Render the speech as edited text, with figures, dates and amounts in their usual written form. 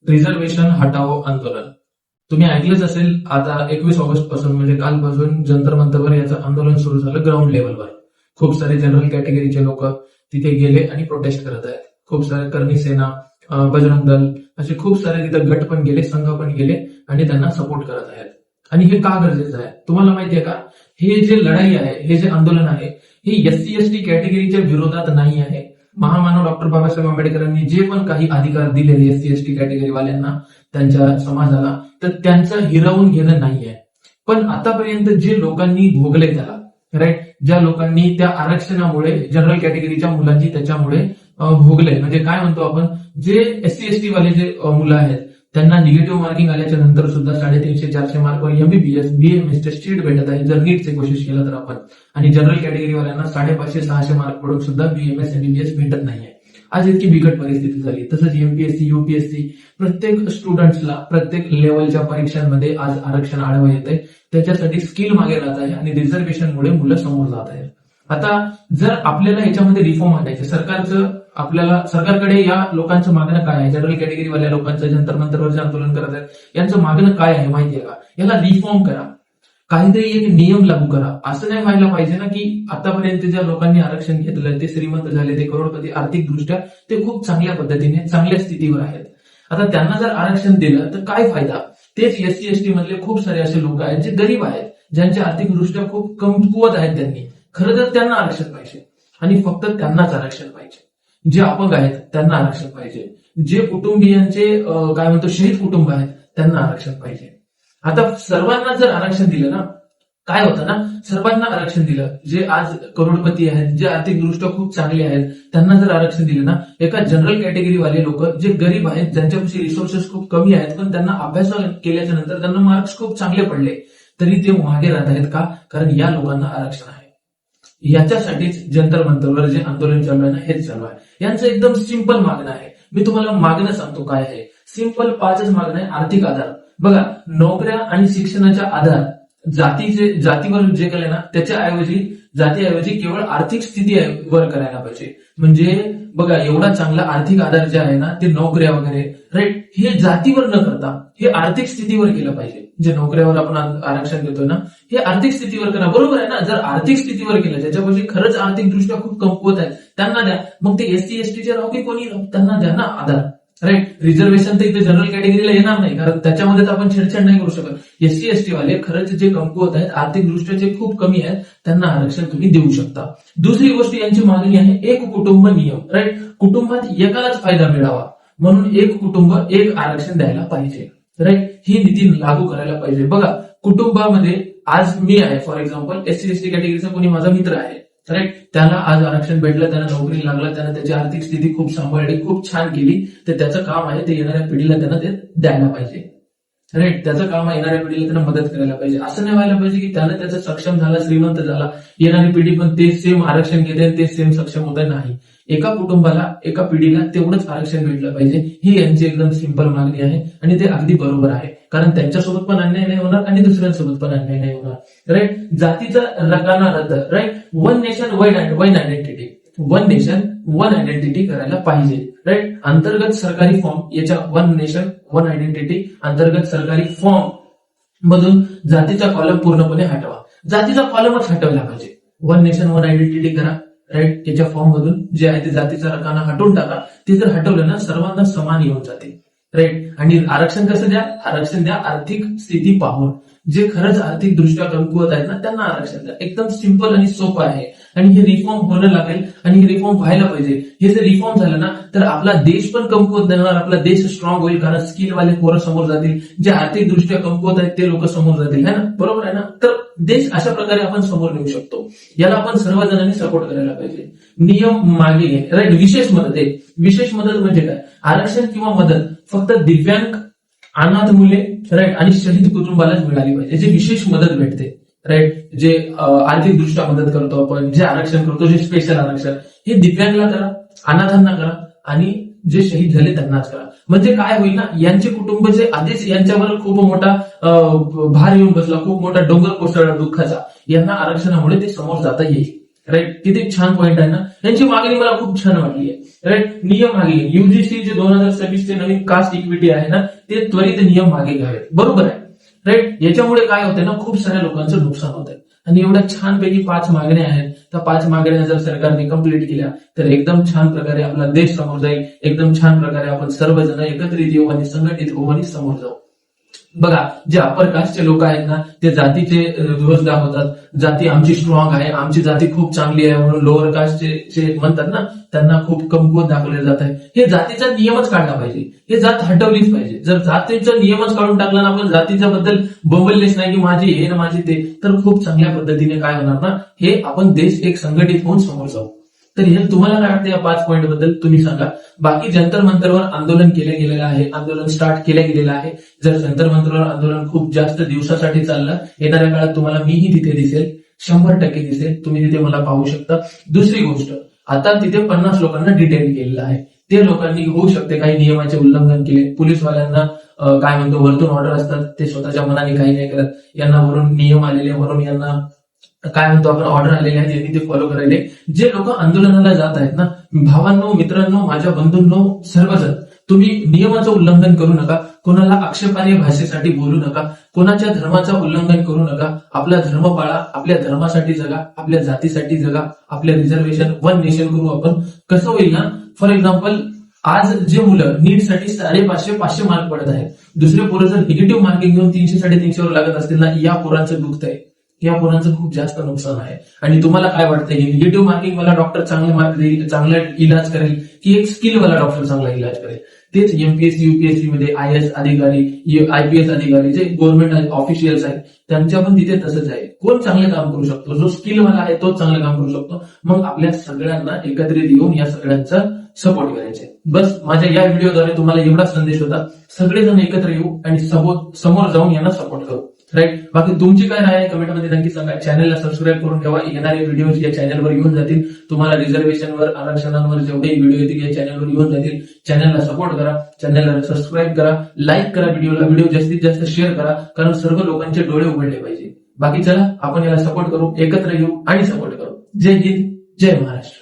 Reservation हटाओ आंदोलन. तुम्ही ऐकलंच असेल, आता 21 ऑगस्ट पासून म्हणजे कालपासून जंतर मंतरवर याचं आंदोलन सुरू झालं ग्राउंड लेवलवर. खूप सारे जनरल कॅटेगरीचे लोक तिथे गेले आणि प्रोटेस्ट करत आहेत. खूप सारे करणी सेना, बजरंग दल असे खूप सारे तिथे गट पण गेले, संघ पण गेले आणि त्यांना सपोर्ट करत आहेत. आणि हे का गरजेचं आहे तुम्हाला माहितीये का? हे जे लढाई आहे, हे जे आंदोलन आहे, हे एससी एसटी कॅटेगरीच्या विरोधात नाही आहे. महामानव डॉक्टर बाबासाहेब आंबेडकरांनी जे पण काही अधिकार दिलेले एससी एसटी कॅटेगरीवाल्यांना, त्यांच्या समाजाला, तर त्यांचं हिरावून घेणं नाहीये. पण आतापर्यंत जे लोकांनी भोगले त्याला, राईट, ज्या लोकांनी त्या आरक्षणामुळे जनरल कॅटेगरीच्या मुलांनी त्याच्यामुळे भोगले, म्हणजे काय म्हणतो आपण, जे एससी एसटी वाले जे मुलं आहेत त्यांना निगेटिव्ह मार्किंग आल्याच्या नंतर सुद्धा 350-400 मार्कवर एमबीबीएस, बीएमएस चीट भेटत आहे जर नीटची कोशिश केलं तर आपण. आणि जनरल कॅटेगरीवाल्यांना 550-600 मार्क पडून सुद्धा बीएमएस एमबीबीएस भेटत नाहीये. आज इतकी बिकट परिस्थिती झाली. तसंच एमपीएससी, युपीएससी, प्रत्येक स्टुडंट्सला प्रत्येक लेवलच्या परीक्षांमध्ये आज आरक्षण आढळून येते. त्याच्यासाठी स्किल मागे राहत आहे आणि रिझर्वेशनमुळे मुलं समोर जात आहेत. आता जर आपल्याला याच्यामध्ये रिफॉर्म आणायचे, सरकारकडे या लोकांचं मागणं काय आहे, जनरल कॅटेगरीवाल्या लोकांचं जंतर मंतरवर जे आंदोलन करत आहेत यांचं मागणं काय आहे माहितीये का? याला रिफॉर्म करा, काहीतरी एक नियम लागू करा. असं नाही व्हायला पाहिजे ना की आतापर्यंत ज्या लोकांनी आरक्षण घेतलं ते श्रीमंत झाले, ते करोडपती, आर्थिकदृष्ट्या ते खूप चांगल्या पद्धतीने चांगल्या स्थितीवर आहेत. आता त्यांना जर आरक्षण दिलं तर काय फायदा? तेच एससी एसटी मधले खूप सारे असे लोक आहेत जे गरीब आहेत, ज्यांच्या आर्थिकदृष्ट्या खूप कमकुवत आहेत. त्यांनी खरं तर त्यांना आरक्षण पाहिजे आणि फक्त त्यांनाच आरक्षण पाहिजे. जे अपंग आहेत त्यांना आरक्षण पाहिजे. जे कुटुंबियांचे काय म्हणतो शहीद कुटुंब आहेत त्यांना आरक्षण पाहिजे. आता सर्वांना जर आरक्षण दिलं ना, काय होतं ना, सर्वांना आरक्षण दिलं, जे आज करोडपती आहेत, जे आर्थिकदृष्ट्या खूप चांगले आहेत, त्यांना जर आरक्षण दिलं ना, एका जनरल कॅटेगरीवाले लोक जे गरीब आहेत, ज्यांच्यापाशी रिसोर्सेस खूप कमी आहेत, पण त्यांना अभ्यास केल्याच्या नंतर त्यांना मार्क्स खूप चांगले पडले, तरी ते मागे राहत आहेत. का? कारण या लोकांना आरक्षण आहे. याच्यासाठीच जंतर मंतरवर जे आंदोलन चालू आहे ना, हेच चालू आहे. यांचं एकदम सिंपल मागणं आहे. मी तुम्हाला मागणं सांगतो काय आहे. सिंपल 5च मागणं आहे. आर्थिक आधार. बघा, नोकऱ्या आणि शिक्षणाचा आधार जातीवर जे केलं ना, त्याच्याऐवजी जातीऐवजी केवळ आर्थिक स्थितीवर करायला पाहिजे. म्हणजे बघा, एवढा चांगला आर्थिक आधार जे आहे ना, ते नोकऱ्या वगैरे, राईट, हे जातीवर न करता हे आर्थिक स्थितीवर केलं पाहिजे. जे नोकऱ्यावर आपण आरक्षण देतो ना, हे आर्थिक स्थितीवर करा. बरोबर आहे ना? जर आर्थिक स्थितीवर केलं, ज्याच्यापाशी खरंच आर्थिकदृष्ट्या खूप कमकुवत आहे त्यांना द्या. मग ते एससी एसटीचे राहू की कोणी राहू, त्यांना द्या ना आधार, राईट. रिझर्वेशन तर इथे जनरल कॅटेगरीला येणार नाही, कारण त्याच्यामध्ये तर आपण छेडछाड नाही करू शकत. एससी एसटी वाले खरंच जे कमकुवत आहेत, आर्थिकदृष्ट्या जे खूप कमी आहेत, त्यांना आरक्षण तुम्ही देऊ शकता. दुसरी गोष्ट यांची मागणी आहे एक कुटुंब नियम, राईट. कुटुंबात एकालाच फायदा मिळावा म्हणून एक कुटुंब एक आरक्षण द्यायला पाहिजे, राईट. ही नीती लागू करायला पाहिजे. बघा, कुटुंबामध्ये आज मी आहे, फॉर एक्झाम्पल एससी एसटी कॅटेगरीचा कोणी माझा मित्र आहे, राईट, त्याला आज आरक्षण भेटलं, त्याला नोकरी लागला, त्यानं त्याची आर्थिक स्थिती खूप सांभाळली, खूप छान केली, तर त्याचं काम आहे ते येणाऱ्या पिढीला त्यांना ते द्यायला पाहिजे, राईट. त्याचं काम आहे येणाऱ्या पिढीला त्यांना मदत करायला पाहिजे. असं नाही व्हायला पाहिजे की त्यानं त्याचं सक्षम झाला, श्रीमंत झाला, येणारी पिढी पण ते सेम आरक्षण घेते आणि ते सेम सक्षम होत नाही. एका कुटुंबाला, एका पिढीला तेवढंच आरक्षण भेटलं पाहिजे. ही यांची एकदम सिंपल मागणी आहे आणि ते अगदी बरोबर आहे, कारण त्यांच्यासोबत पण अन्याय नाही होणार आणि दुसऱ्यांसोबत पण अन्याय नाही होणार, राईट. जातीचा रकाना रद्द, right. One nation one identity, one nation one identity करायला पाहिजे, राईट. अंतर्गत सरकारी फॉर्म, याच्या वन नेशन वन आयडेंटिटी अंतर्गत सरकारी फॉर्म मधून जातीचा कॉलम पूर्णपणे हटवा. जातीचा कॉलमच हटवला पाहिजे. वन नेशन वन आयडेंटिटी करा, राईट. त्याच्या फॉर्म मधून जे आहे ते जातीचा रकाना हटवून टाका. ते जर हटवलं ना, सर्वांना समान येऊन जाते, राईट. आणि आरक्षण कसं द्या? आरक्षण द्या आर्थिक स्थिती पाहून. जे खरंच आर्थिक दृष्ट्या कमकुवत आहेत ना, त्यांना आरक्षण द्या. एकदम सिंपल आणि सोपं आहे आणि हे रिफॉर्म होणं लागेल आणि हे रिफॉर्म व्हायला पाहिजे. हे जर रिफॉर्म झालं ना, तर आपला देश पण कमकुवत नाही होणार, आपला देश स्ट्रॉंग होईल, कारण स्किलवाले पोरं समोर जातील, जे आर्थिक दृष्ट्या कमकुवत आहेत ते लोक समोर जातील, है ना? बरोबर आहे ना? तर देश अशा प्रकारे आपण समोर नेऊ शकतो. याला आपण सर्वजणांनी सपोर्ट करायला पाहिजे. नियम मागे घे, राईट. विशेष मदत आहे. विशेष मदत म्हणजे काय? आरक्षण किंवा मदत फक्त दिव्यांग, अनाथ मुले, राईट, आणि शहीद कुटुंबालाच मिळाली पाहिजे. जे विशेष मदत भेटते, राईट, जे आर्थिक दृष्ट्या मदत करतो आपण, जे आरक्षण करतो, जे स्पेशल आरक्षण, हे दिव्यांगला करा, अनाथांना करा आणि जे शहीद झाले त्यांनाच करा. म्हणजे काय होईल ना, यांचे कुटुंब जे आधीच यांच्यावर खूप मोठा भार येऊन बसला, खूप मोठा डोंगर कोसळला दुःखाचा, यांना आरक्षणामुळे ते समोर जाता येईल. राईट. किती छान पॉईंट आहे ना. यांची मागणी मला खूप छान वाटली आहे. राईट. नियम मागे युजीसी जे 2026 चे नवीन कास्ट इक्विटी आहे ना, ते त्वरित नियम मागे घ्यावेत. बरोबर आहे. राईट. याच्यामुळे काय होतंय ना, खूप साऱ्या लोकांचं नुकसान होत आहे. आणि एवढ्या छानपैकी 5 मागण्या आहेत. त्या 5 मागण्या जर सरकारने कंप्लीट केल्या तर एकदम छान प्रकारे आपला देश समोर जाईल. एकदम छान प्रकारे आपण सर्वजण एकत्रित येऊ आणि संघटित होऊ आणि समोर जाऊ. बघा, जे अप्पर कास्टचे लोक आहेत ना, ते जातीचे ध्वज दाखवतात. जाती आमची स्ट्रॉंग आहे, आमची जाती खूप चांगली आहे म्हणून लोअर कास्टचे म्हणतात ना, त्यांना खूप कमकुवत दाखवले जात आहे. हे जातीचा नियमच काढला पाहिजे. हे जात हटवलीच पाहिजे. जर जातीचा नियमच काढून टाकला ना आपण, जातीच्या बद्दल बोंबललेच नाही की माझी हे ना माझी ते, तर खूप चांगल्या पद्धतीने काय होणार ना, हे आपण देश एक संघटित होऊन समोर जाऊ. तर हे तुम्हाला काय वाटतं या 5 पॉईंट बद्दल तुम्ही सांगा. बाकी जंतर मंतरवर आंदोलन केलं गेलेलं आहे, आंदोलन स्टार्ट केलं गेलेलं आहे. जर जंतर मंतरवर आंदोलन खूप जास्त दिवसासाठी चाललं, येणाऱ्या काळात तुम्हाला मीही तिथे दिसेल, 100% दिसेल. तुम्ही तिथे मला पाहू शकता. दुसरी गोष्ट, आता तिथे 50 लोकांना डिटेन केलेलं आहे. ते लोकांनी होऊ शकते काही नियमाचे उल्लंघन केले. पोलीसवाल्यांना काय म्हणतो वरतून ऑर्डर असतात, ते स्वतःच्या मनाने काही नाही करत. यांना वरून नियम आलेले, वरून यांना काय म्हणतो आपण ऑर्डर आलेले आहेत, यांनी ते फॉलो करायले. जे लोक आंदोलनाला जात आहेत ना, भावांनो, मित्रांनो, माझ्या बंधूंनो, सर्वजण तुम्ही नियमाचं उल्लंघन करू नका. कोणाला आक्षेपार्ह भाषेसाठी बोलू नका. कोणाच्या धर्माचं उल्लंघन करू नका. आपला धर्म पाळा, आपल्या धर्मासाठी जगा, आपल्या जातीसाठी जगा, आपल्या रिझर्वेशन वन नेशन करू आपण. कसं होईल ना, फॉर एक्झाम्पल आज जे मुलं नीटसाठी 550-500 मार्क पडत आहेत, दुसरे पोरं जर निगेटिव्ह मार्किंग घेऊन 300-350 वर लागत असतील ना, या पोरांचं दुखत आहे, या पोरांचं खूप जास्त नुकसान आहे. आणि तुम्हाला काय वाटतं, की निगेटिव्ह मार्किंग वाला डॉक्टर चांगले मार्क देईल, चांगला इलाज करेल, की एक स्किल वाला डॉक्टर चांगला इलाज करेल? तेच एमपीएससी युपीएससी मध्ये आयएस अधिकारी, आयपीएस अधिकारी, जे गव्हर्नमेंट ऑफिशियल्स आहेत, त्यांच्या पण तिथे तसंच आहे. कोण चांगलं काम करू शकतो? जो स्किलवाला आहे तोच चांगलं काम करू शकतो. मग आपल्या सगळ्यांना एकत्रित येऊन या सगळ्यांचा सपोर्ट करायचे. बस माझ्या या व्हिडिओद्वारे तुम्हाला एवढा संदेश होता. सगळेजण एकत्र येऊ आणि समोर जाऊन यांना सपोर्ट करू. राईट. बाकी तुमची काय राय आहे कमेंटमध्ये नक्की सांगा. चॅनलला सबस्क्राईब करून ठेवा. येणारे व्हिडिओज या चॅनलवर येऊन जातील. तुम्हाला रिझर्वेशनवर, आरक्षणांवर जेवढे व्हिडिओ येतील या चॅनलवर येऊन जातील. चॅनलला सपोर्ट करा, चॅनलला सबस्क्राईब करा, लाईक करा व्हिडिओला, व्हिडिओ जास्तीत जास्त शेअर करा, कारण सर्व लोकांचे डोळे उघडले पाहिजे. बाकी चला आपण याला सपोर्ट करू, एकत्र येऊ आणि सपोर्ट करू. जय हिंद, जय महाराष्ट्र.